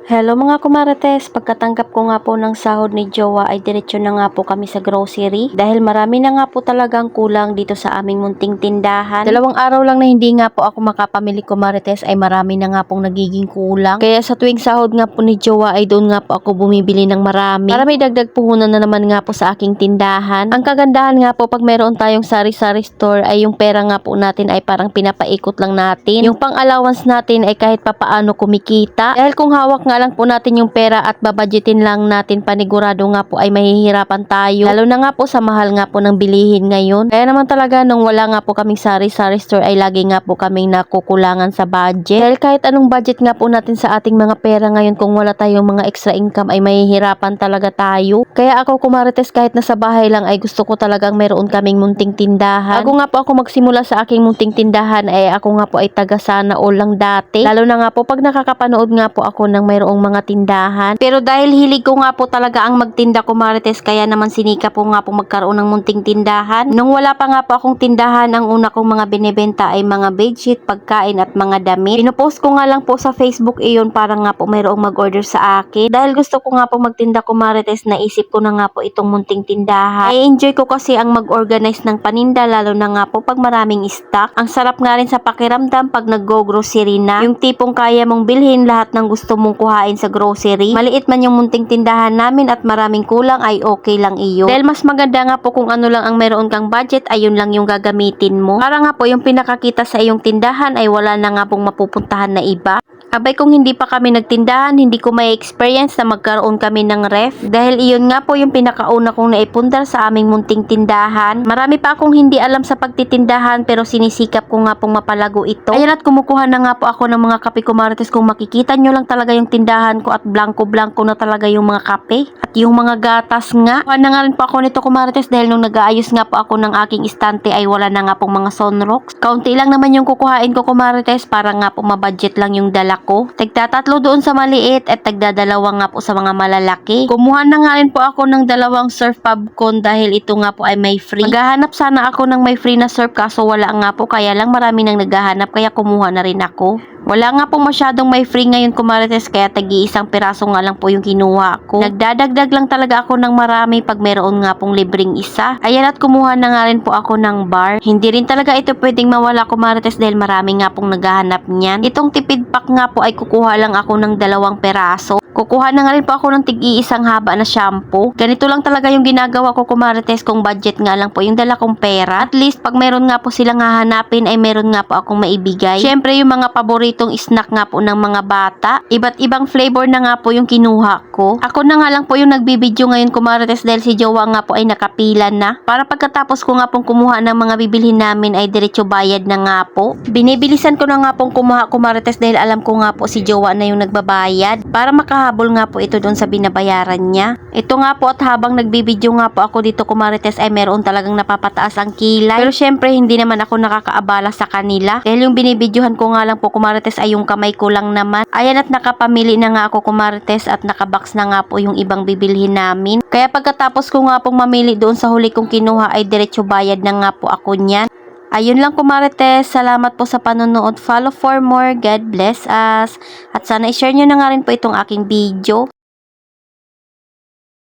Hello mga kumarites, pagkatanggap ko nga po ng sahod ni Jowa ay diretso na nga po kami sa grocery dahil marami na nga po talagang kulang dito sa aming munting tindahan. 2 araw lang na hindi nga po ako makapamili kumarites ay marami na nga pong nagiging kulang. Kaya sa tuwing sahod nga po ni Jowa ay doon nga po ako bumibili ng marami para may dagdag puhunan na naman nga po sa aking tindahan. Ang kagandahan nga po pag meron tayong sari-sari store ay yung pera nga po natin ay parang pinapaikot lang natin. Yung pang-allowance natin ay kahit papaano kumikita. Dahil kung hawak nga lang po natin yung pera at babudgetin lang natin, panigurado nga po ay mahihirapan tayo. Lalo na nga po sa mahal nga po ng bilihin ngayon. Kaya naman talaga nung wala nga po kaming sari-sari store ay lagi nga po kaming nakukulangan sa budget. Dahil kahit anong budget nga po natin sa ating mga pera ngayon, kung wala tayong mga extra income ay mahihirapan talaga tayo. Kaya ako kumarites, kahit nasa bahay lang ay gusto ko talagang meron kaming munting tindahan. Bago nga po ako magsimula sa aking munting tindahan ay ako nga po ay taga Sana All lang dati. Lalo na nga po pag nakakapanood nga po ako ng mayroong mga tindahan. Pero dahil hilig ko nga po talaga ang magtinda kumarites, kaya naman sinika po nga po magkaroon ng munting tindahan. Nung wala pa nga po akong tindahan, ang una kong mga binibenta ay mga bedsheet, pagkain at mga damit. Pinopost ko nga lang po sa Facebook iyon para nga po mayroong mag-order sa akin. Dahil gusto ko nga po magtinda kumarites, naisip ko na nga po itong munting tindahan. Ay enjoy ko kasi ang mag-organize ng paninda, lalo na nga po pag maraming stock. Ang sarap nga rin sa pakiramdam pag nag-go-grocery na. Yung tipong kaya mong bilhin lahat ng gusto mong kuhain sa grocery. Maliit man yung munting tindahan namin at maraming kulang ay okay lang iyo. Dahil mas maganda nga po kung ano lang ang meron kang budget, ayun lang yung gagamitin mo. Para nga po yung pinakakita sa iyong tindahan ay wala na nga pong mapupuntahan na iba. Abay, kung hindi pa kami nagtindahan, hindi ko may experience na magkaroon kami ng ref. Dahil iyon nga po yung pinakauna kong naipundar sa aming munting tindahan. Marami pa akong hindi alam sa pagtitindahan pero sinisikap ko nga pong mapalago ito. Ayan, at kumukuha na nga po ako ng mga kape kumarites. Kung makikita nyo lang talaga yung tindahan ko at blanco-blanco na talaga yung mga kape. At yung mga gatas nga. Kuha na nga rin po ako nito kumarites dahil nung nag-aayos nga po ako ng aking istante ay wala na nga pong mga sunrocks. Kaunti lang naman yung kukuhain ko kumarites para nga po mabudget lang yung dala ko. Tagtatatlo doon sa maliit at tagdadalawa nga po sa mga malalaki. Kumuha na nga rin po ako ng 2 surf popcorn dahil ito nga po ay may free. Maghahanap sana ako ng may free na surf kaso wala nga po, kaya lang marami nang naghahanap kaya kumuha na rin ako. Wala nga po masyadong may free ngayon kumarites, kaya tagi-isang piraso nga lang po yung kinuha ko. Nagdadagdag lang talaga ako ng marami pag meron nga pong libreng isa. Ayan, at kumuha na nga rin po ako ng bar. Hindi rin talaga ito pwedeng mawala kumarites dahil marami nga pong naghahanap niyan. Itong tipid pack nga po ay kukuha lang ako ng 2 peraso. Kukuha na nga rin po ako ng tig-iisang haba na shampoo. Ganito lang talaga yung ginagawa ko kumarites kung budget nga lang po yung dala kong pera. At least pag meron nga po silang hahanapin ay meron nga po akong maibigay. Syempre yung mga paboritong snack nga po ng mga bata. Iba't ibang flavor na nga po yung kinuha ko. Ako na nga lang po yung nagbibideo ngayon kumarites dahil si Jowa nga po ay nakapila na. Para pagkatapos ko nga pong kumuha ng mga bibilhin namin ay diretso bayad na nga po. Binibilisan ko na nga pong kumuha kumarites dahil alam ko nga po si Jowa na yung nagbabayad. Para makahabol nga po ito doon sa binabayaran niya. Ito nga po, at habang nagbibideo nga po ako dito kumarites ay meron talagang napapataas ang kilay. Pero syempre hindi naman ako nakakaabala sa kanila. Dahil yung binibidyohan ko nga lang po kumarites ay yung kamay ko lang naman. Ayan, at nakapamili na nga ako kumarites at nakabox na nga po yung ibang bibilhin namin. Kaya pagkatapos ko nga pong mamili doon sa huli kong kinuha ay diretso bayad na nga po ako niyan. Ayun lang kumarites, salamat po sa panonood. Follow for more. God bless us. At sana i-share nyo na nga rin po itong aking video.